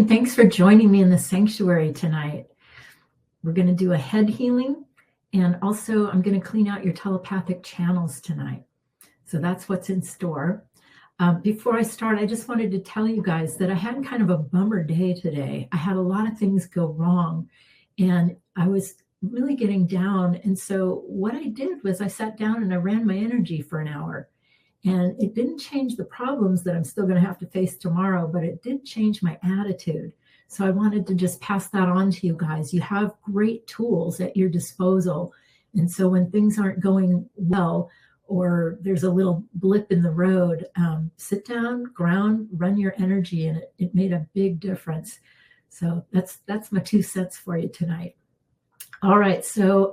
Thanks for joining me in the sanctuary tonight. We're going to do a head healing, and also I'm going to clean out your telepathic channels tonight. So that's what's in store. Before I start, I just wanted to tell you guys that I had kind of a bummer day today. I had a lot of things go wrong, and I was really getting down. And so what I did was I sat down and I ran my energy for an hour. And it didn't change the problems that I'm still going to have to face tomorrow, but it did change my attitude. So I wanted to just pass that on to you guys. You have great tools at your disposal. And so when things aren't going well, or there's a little blip in the road, sit down, ground, run your energy, and it made a big difference. So that's my 2 cents for you tonight. All right, so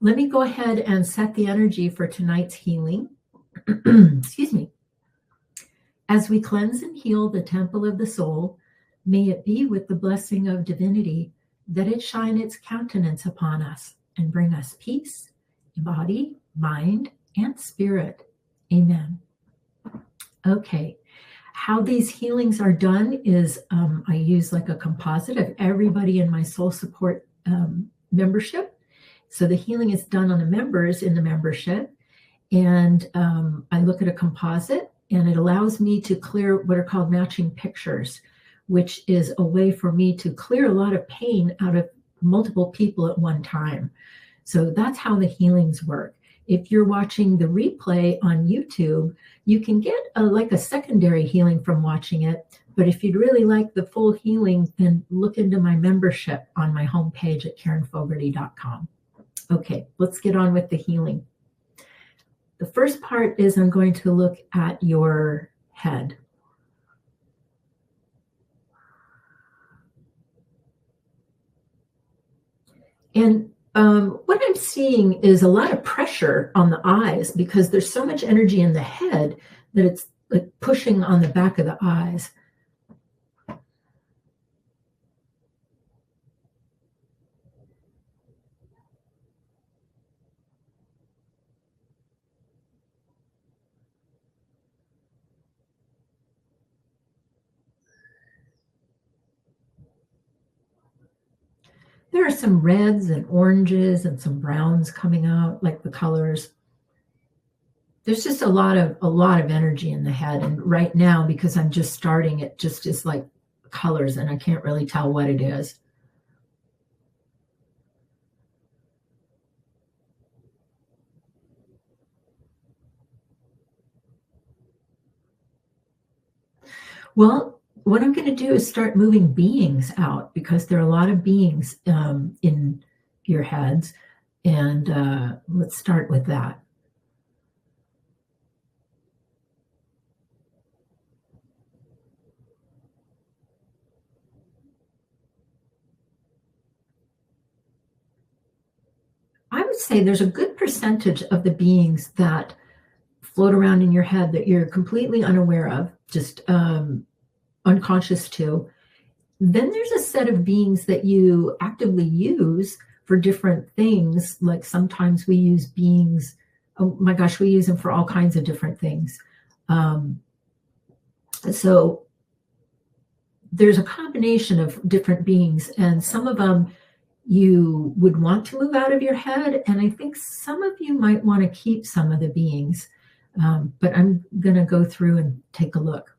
let me go ahead and set the energy for tonight's healing. Excuse me. As we cleanse and heal the temple of the soul, may it be with the blessing of divinity that it shine its countenance upon us and bring us peace, body, mind, and spirit. Amen. Okay. How these healings are done is I use like a composite of everybody in my soul support membership. So the healing is done on the members in the membership. And I look at a composite, and it allows me to clear what are called matching pictures, which is a way for me to clear a lot of pain out of multiple people at one time. So that's how the healings work. If you're watching the replay on YouTube, you can get like a secondary healing from watching it. But if you'd really like the full healing, then look into my membership on my homepage at karinfogerty.com. Okay, let's get on with the healing. The first part is I'm going to look at your head. And what I'm seeing is a lot of pressure on the eyes because there's so much energy in the head that it's like pushing on the back of the eyes. There are some reds and oranges and some browns coming out, like the colors. There's just a lot of energy in the head. And right now, because I'm just starting, it just is like colors, and I can't really tell what it is. Well, what I'm going to do is start moving beings out, because there are a lot of beings in your heads. And let's start with that. I would say there's a good percentage of the beings that float around in your head that you're completely unaware of, just unconscious to. Then there's a set of beings that you actively use for different things. Like sometimes we use beings, oh my gosh, we use them for all kinds of different things. So there's a combination of different beings, and some of them you would want to move out of your head. And I think some of you might want to keep some of the beings, but I'm going to go through and take a look.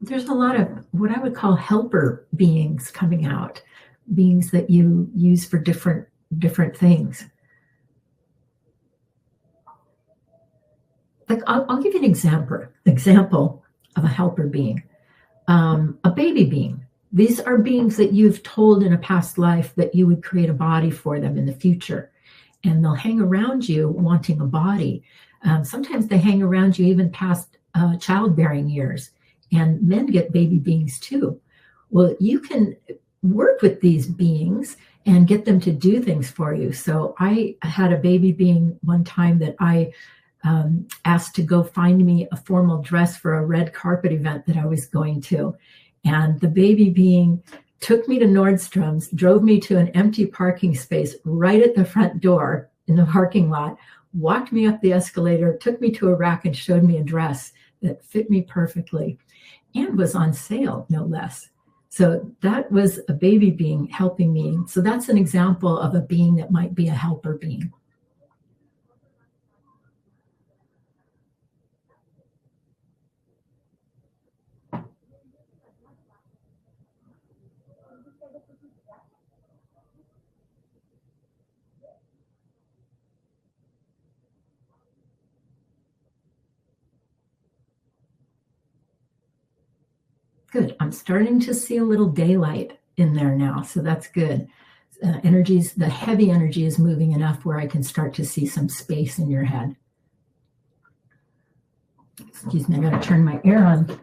There's a lot of what I would call helper beings coming out, beings that you use for different things. Like I'll give you an example of a helper being, a baby being. These are beings that you've told in a past life that you would create a body for them in the future, and they'll hang around you wanting a body. Sometimes they hang around you even past childbearing years. And men get baby beings too. Well, you can work with these beings and get them to do things for you. So I had a baby being one time that I asked to go find me a formal dress for a red carpet event that I was going to. And the baby being took me to Nordstrom's, drove me to an empty parking space right at the front door in the parking lot, walked me up the escalator, took me to a rack and showed me a dress that fit me perfectly and was on sale, no less. So that was a baby being helping me. So that's an example of a being that might be a helper being. Good. I'm starting to see a little daylight in there now, so that's good. The heavy energy is moving enough where I can start to see some space in your head. Excuse me, I got to turn my air on.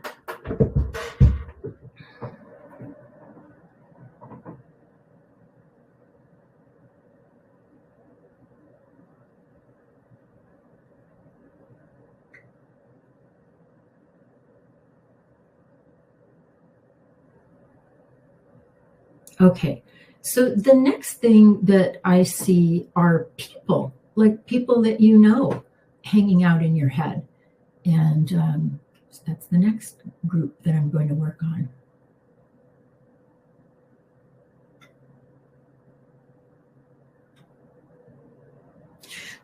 Okay, so the next thing that I see are people, like people that you know, hanging out in your head. And that's the next group that I'm going to work on.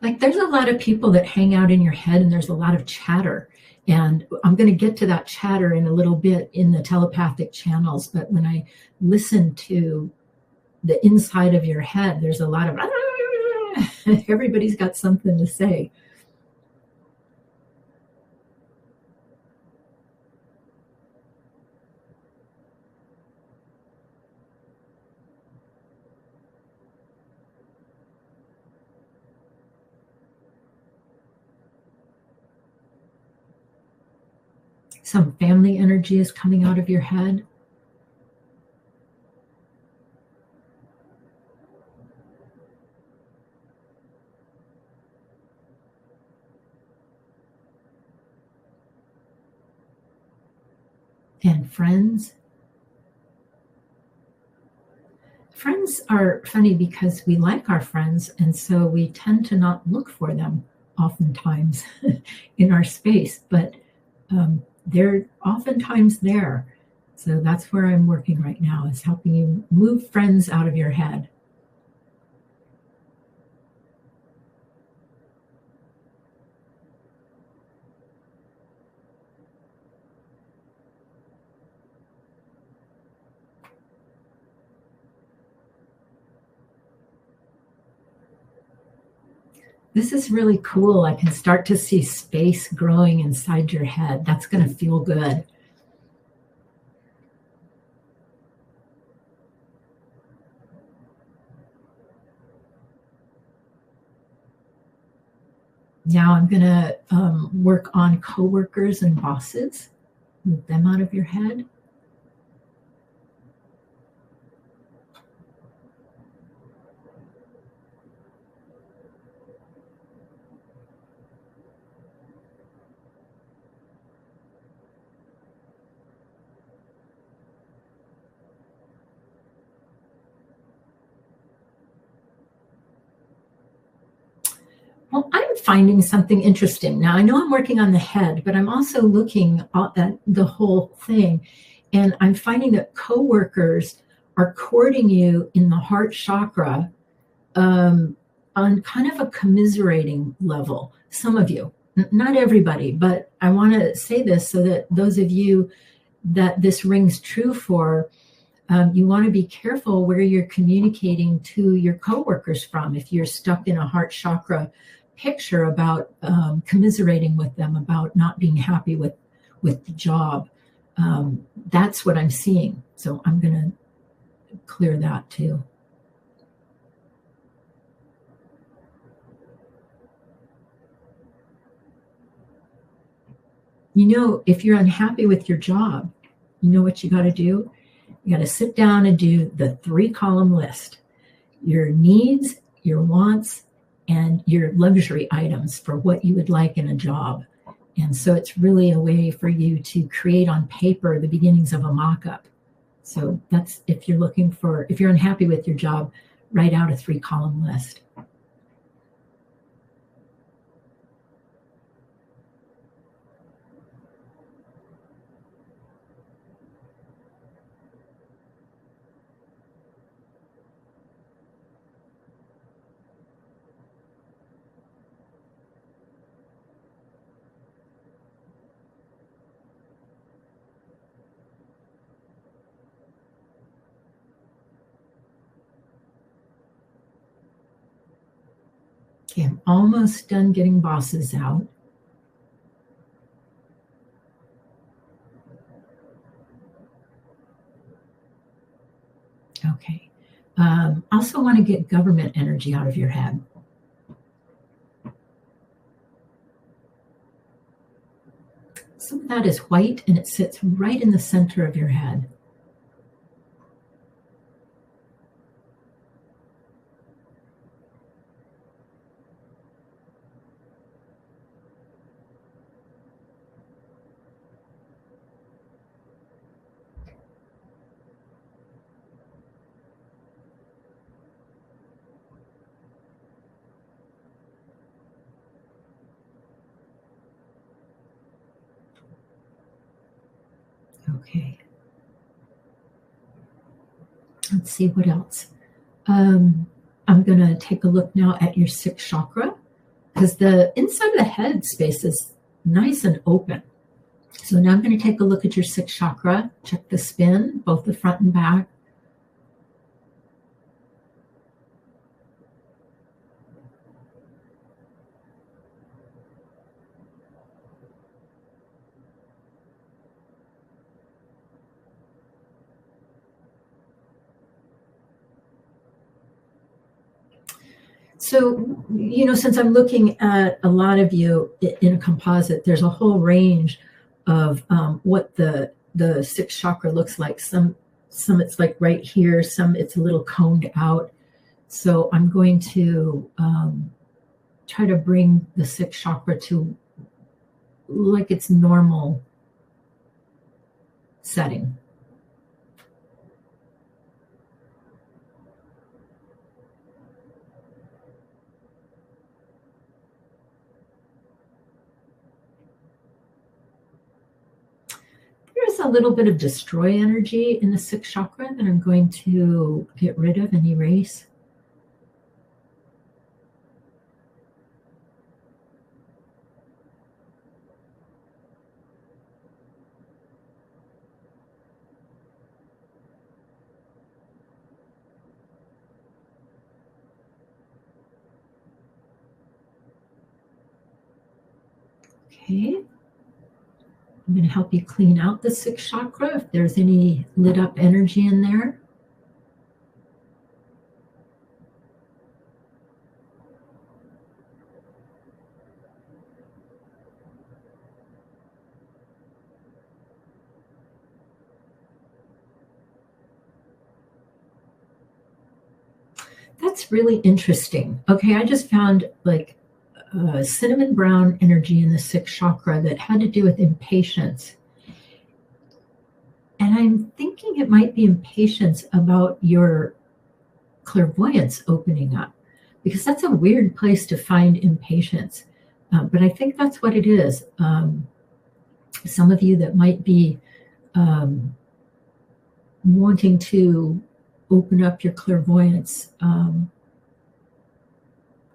Like there's a lot of people that hang out in your head and there's a lot of chatter. And I'm going to get to that chatter in a little bit in the telepathic channels. But when I listen to the inside of your head, there's a lot of, everybody's got something to say. Some family energy is coming out of your head. And friends. Friends are funny because we like our friends, and so we tend to not look for them oftentimes in our space, but they're oftentimes there. So that's where I'm working right now, is helping you move friends out of your head. This is really cool. I can start to see space growing inside your head. That's going to feel good. Now I'm going to work on coworkers and bosses. Move them out of your head. Well, I'm finding something interesting. Now, I know I'm working on the head, but I'm also looking at the whole thing. And I'm finding that coworkers are courting you in the heart chakra on kind of a commiserating level. Some of you, not everybody, but I want to say this so that those of you that this rings true for, you want to be careful where you're communicating to your coworkers from. If you're stuck in a heart chakra picture about commiserating with them, about not being happy with the job, that's what I'm seeing. So I'm going to clear that too. You know, if you're unhappy with your job, you know what you got to do? You got to sit down and do the 3-column list. your needs, your wants, and your luxury items for what you would like in a job. And so it's really a way for you to create on paper the beginnings of a mock-up. So that's if you're unhappy with your job, write out a 3-column list. Okay, I'm almost done getting bosses out. Okay. Also want to get government energy out of your head. Some of that is white and it sits right in the center of your head. Okay. Let's see what else. I'm going to take a look now at your 6th chakra, because the inside of the head space is nice and open. So now I'm going to take a look at your 6th chakra, check the spin, both the front and back. So, since I'm looking at a lot of you in a composite, there's a whole range of what the 6th chakra looks like. Some it's like right here, some it's a little coned out. So I'm going to try to bring the 6th chakra to like its normal setting. There's a little bit of destroy energy in the 6th chakra that I'm going to get rid of and erase. Okay. I'm going to help you clean out the 6th chakra if there's any lit up energy in there. That's really interesting. Okay, I just found like cinnamon brown energy in the 6th chakra that had to do with impatience. And I'm thinking it might be impatience about your clairvoyance opening up, because that's a weird place to find impatience. But I think that's what it is. Some of you that might be wanting to open up your clairvoyance,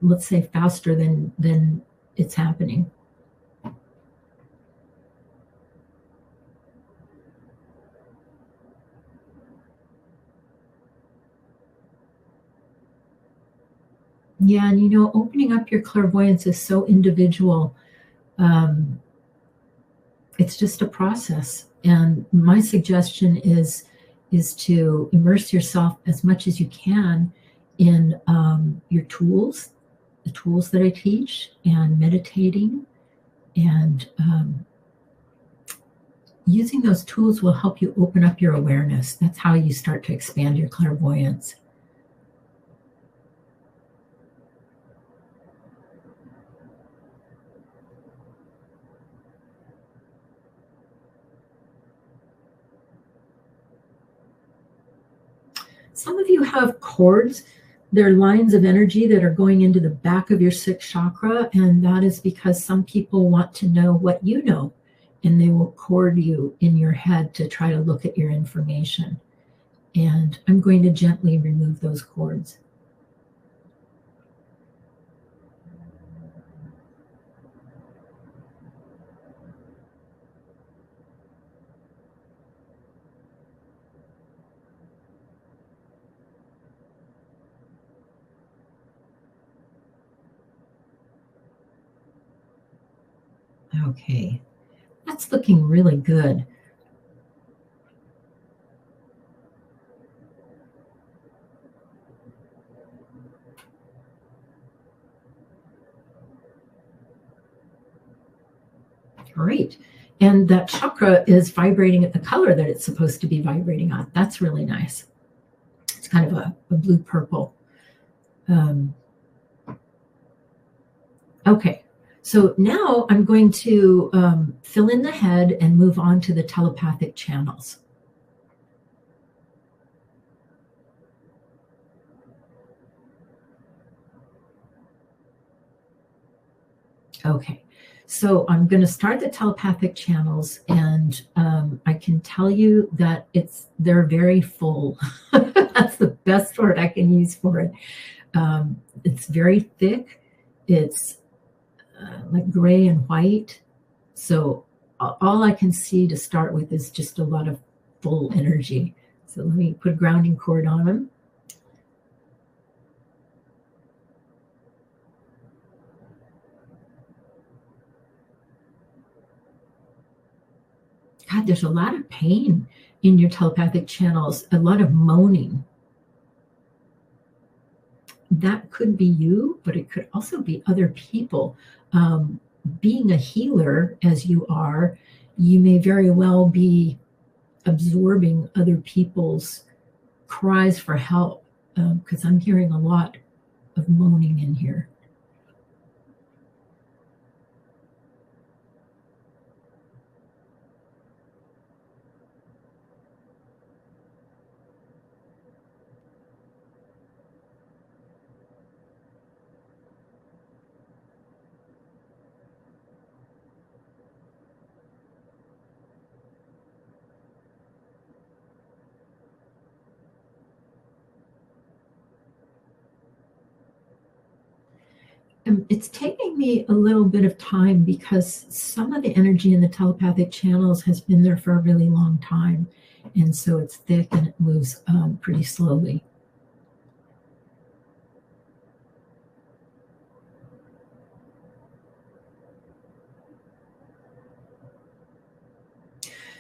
let's say faster than it's happening. Yeah, and opening up your clairvoyance is so individual. It's just a process. And my suggestion is to immerse yourself as much as you can in your tools, the tools that I teach, and meditating. And using those tools will help you open up your awareness. That's how you start to expand your clairvoyance. Some of you have cords. They're lines of energy that are going into the back of your sixth chakra, and that is because some people want to know what you know, and they will cord you in your head to try to look at your information. And I'm going to gently remove those cords. Okay, that's looking really good. Great. And that chakra is vibrating at the color that it's supposed to be vibrating on. That's really nice. It's kind of a blue purple. Okay, so now I'm going to fill in the head and move on to the telepathic channels. Okay, so I'm going to start the telepathic channels, and I can tell you that they're very full. That's the best word I can use for it. It's very thick. It's like gray and white. So all I can see to start with is just a lot of full energy. So let me put a grounding cord on them. God, there's a lot of pain in your telepathic channels, a lot of moaning. That could be you, but it could also be other people. Being a healer, as you are, you may very well be absorbing other people's cries for help, because I'm hearing a lot of moaning in here. It's taking me a little bit of time because some of the energy in the telepathic channels has been there for a really long time. And so it's thick and it moves pretty slowly.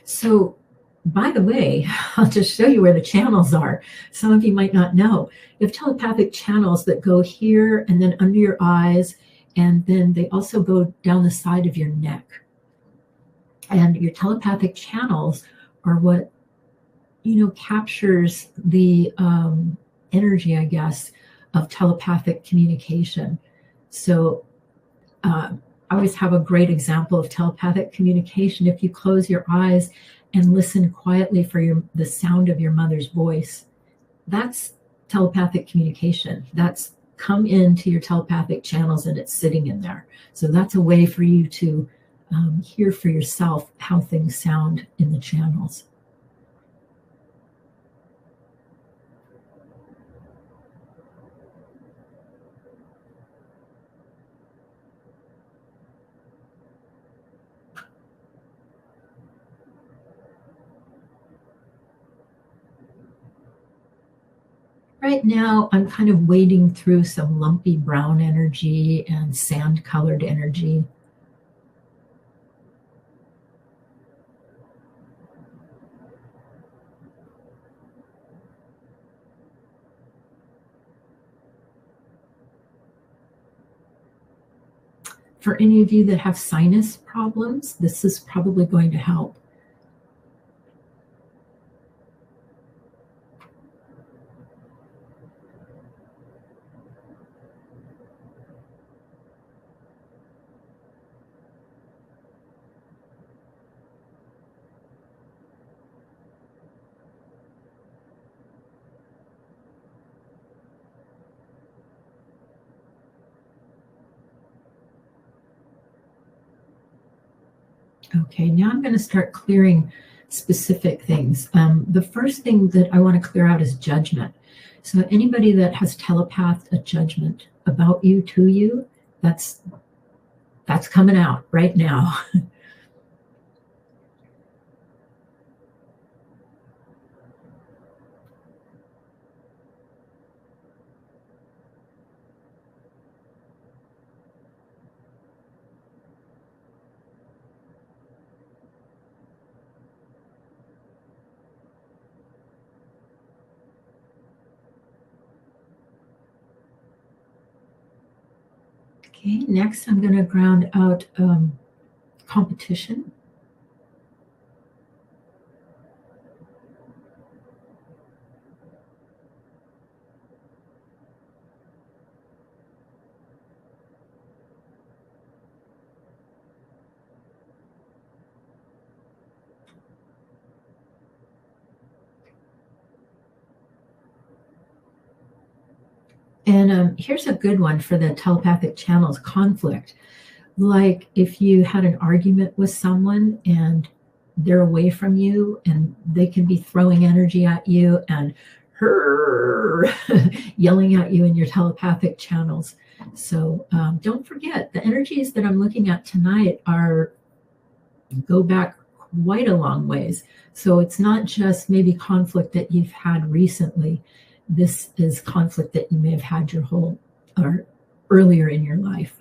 So, by the way, I'll just show you where the channels are. Some of you might not know. You have telepathic channels that go here and then under your eyes, and then they also go down the side of your neck. And your telepathic channels are what, captures the energy, I guess, of telepathic communication. So I always have a great example of telepathic communication. If you close your eyes and listen quietly for the sound of your mother's voice, that's telepathic communication. That's come into your telepathic channels and it's sitting in there. So that's a way for you to hear for yourself how things sound in the channels. Right now, I'm kind of wading through some lumpy brown energy and sand-colored energy. For any of you that have sinus problems, this is probably going to help. Okay, now I'm going to start clearing specific things. The first thing that I want to clear out is judgment. So anybody that has telepathed a judgment about you to you, that's coming out right now. Okay, next I'm going to ground out competition. And here's a good one for the telepathic channels: conflict. Like if you had an argument with someone and they're away from you and they can be throwing energy at you and yelling at you in your telepathic channels. So don't forget, the energies that I'm looking at tonight go back quite a long ways. So it's not just maybe conflict that you've had recently. This is conflict that you may have had your whole or earlier in your life.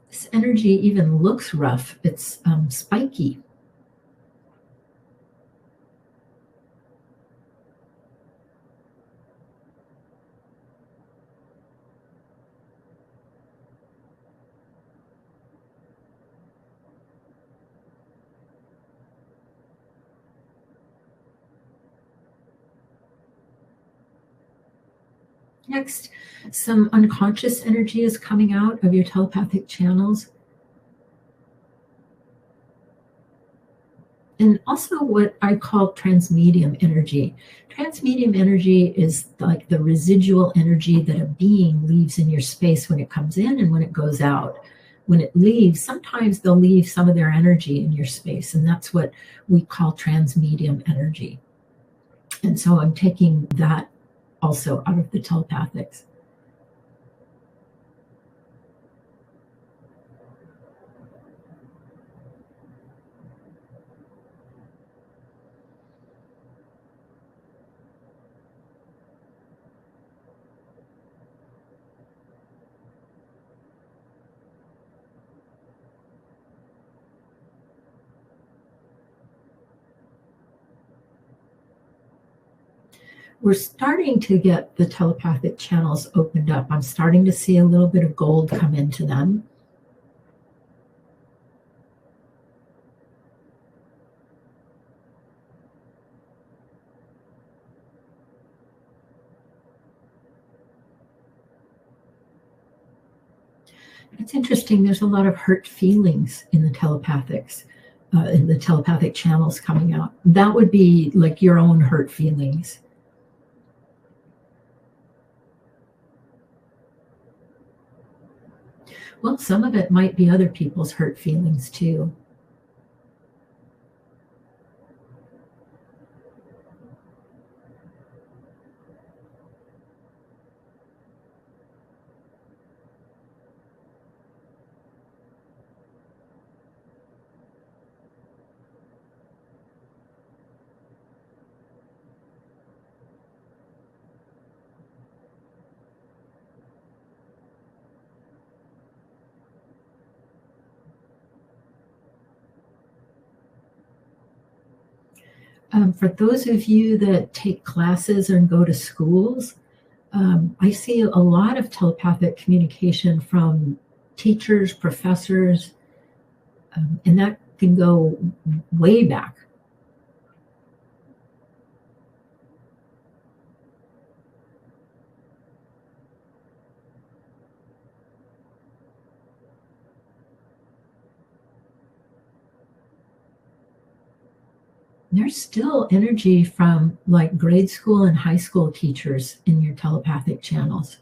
This energy even looks rough. It's spiky. Next, some unconscious energy is coming out of your telepathic channels. And also what I call transmedium energy. Transmedium energy is like the residual energy that a being leaves in your space when it comes in and when it goes out. When it leaves, sometimes they'll leave some of their energy in your space, and that's what we call transmedium energy. And so I'm taking that also out of the telepathics. We're starting to get the telepathic channels opened up. I'm starting to see a little bit of gold come into them. It's interesting, there's a lot of hurt feelings in the telepathics, in the telepathic channels coming out. That would be like your own hurt feelings. Well, some of it might be other people's hurt feelings too. For those of you that take classes and go to schools, I see a lot of telepathic communication from teachers, professors, and that can go way back. There's still energy from like grade school and high school teachers in your telepathic channels.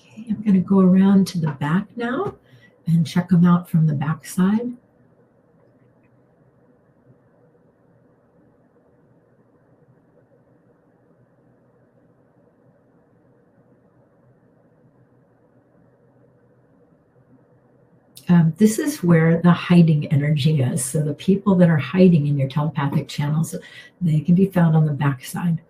Okay, I'm going to go around to the back now and check them out from the back side. This is where the hiding energy is. So the people that are hiding in your telepathic channels, they can be found on the back side.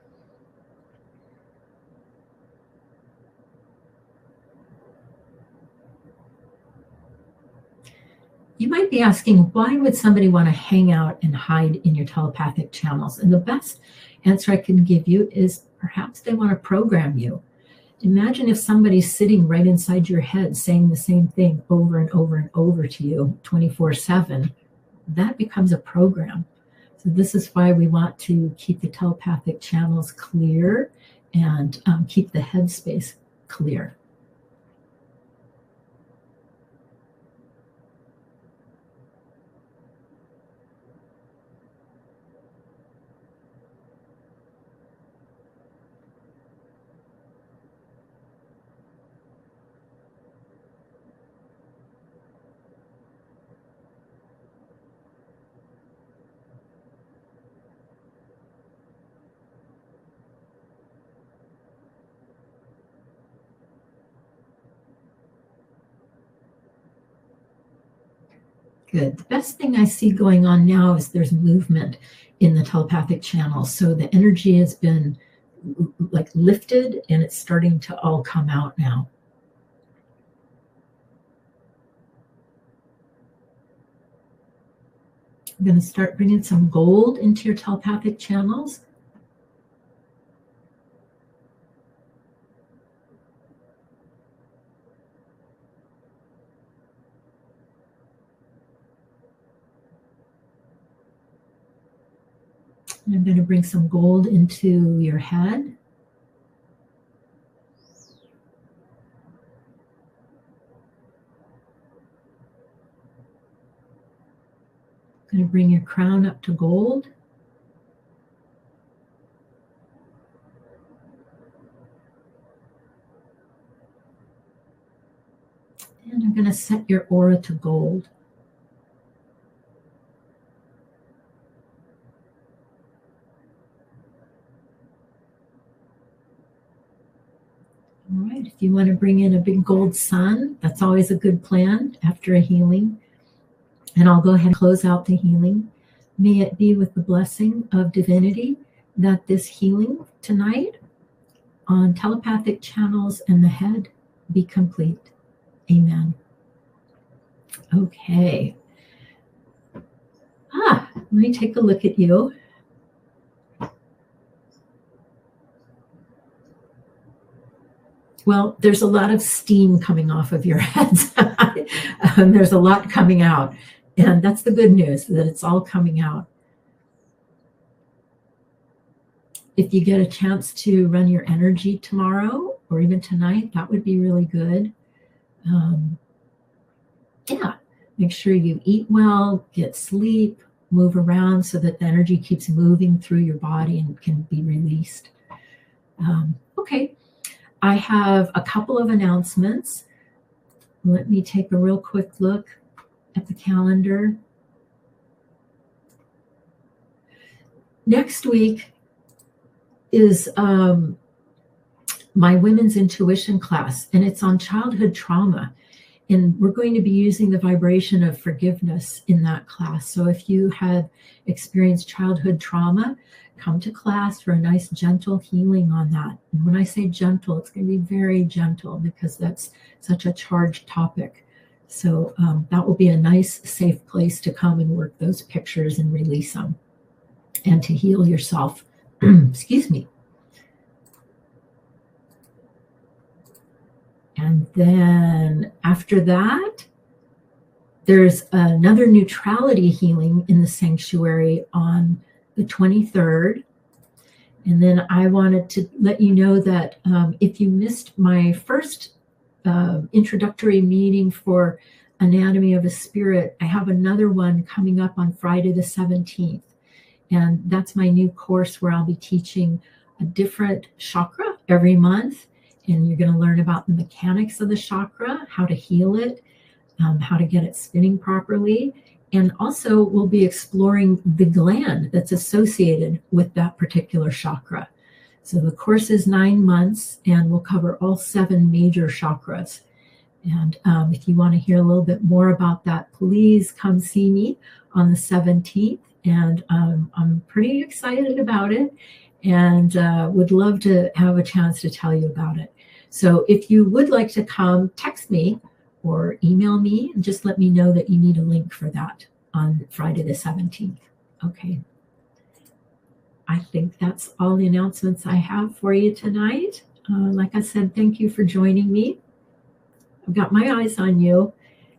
You might be asking, why would somebody want to hang out and hide in your telepathic channels? And the best answer I can give you is perhaps they want to program you. Imagine if somebody's sitting right inside your head saying the same thing over and over and over to you 24/7. That becomes a program. So this is why we want to keep the telepathic channels clear and keep the headspace clear. Good. The best thing I see going on now is there's movement in the telepathic channel. So the energy has been like lifted and it's starting to all come out now. I'm going to start bringing some gold into your telepathic channels. And I'm going to bring some gold into your head. I'm going to bring your crown up to gold. And I'm going to set your aura to gold. All right, if you want to bring in a big gold sun, that's always a good plan after a healing. And I'll go ahead and close out the healing. May it be with the blessing of divinity that this healing tonight on telepathic channels and the head be complete. Amen. Okay. Let me take a look at you. Well, there's a lot of steam coming off of your heads. There's a lot coming out. And that's the good news, that it's all coming out. If you get a chance to run your energy tomorrow or even tonight, that would be really good. Yeah, make sure you eat well, get sleep, move around so that the energy keeps moving through your body and can be released. Okay. I have a couple of announcements. Let me take a real quick look at the calendar. Next week is my women's intuition class, and it's on childhood trauma. And we're going to be using the vibration of forgiveness in that class. So if you have experienced childhood trauma, come to class for a nice gentle healing on that. And when I say gentle, it's going to be very gentle because that's such a charged topic. So that will be a nice, safe place to come and work those pictures and release them and to heal yourself. Excuse me. And then after that, there's another neutrality healing in the sanctuary on the 23rd. And then I wanted to let you know that if you missed my first introductory meeting for Anatomy of a Spirit, I have another one coming up on Friday the 17th. And that's my new course where I'll be teaching a different chakra every month. And you're going to learn about the mechanics of the chakra, how to heal it, how to get it spinning properly. And also we'll be exploring the gland that's associated with that particular chakra. So the course is 9 months and we'll cover all 7 major chakras. And if you want to hear a little bit more about that, please come see me on the 17th. And I'm pretty excited about it and would love to have a chance to tell you about it. So if you would like to come, text me or email me and just let me know that you need a link for that on Friday the 17th. Okay. I think that's all the announcements I have for you tonight. Like I said, thank you for joining me. I've got my eyes on you.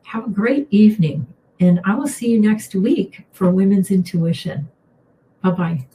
Have a great evening, and I will see you next week for Women's Intuition. Bye-bye.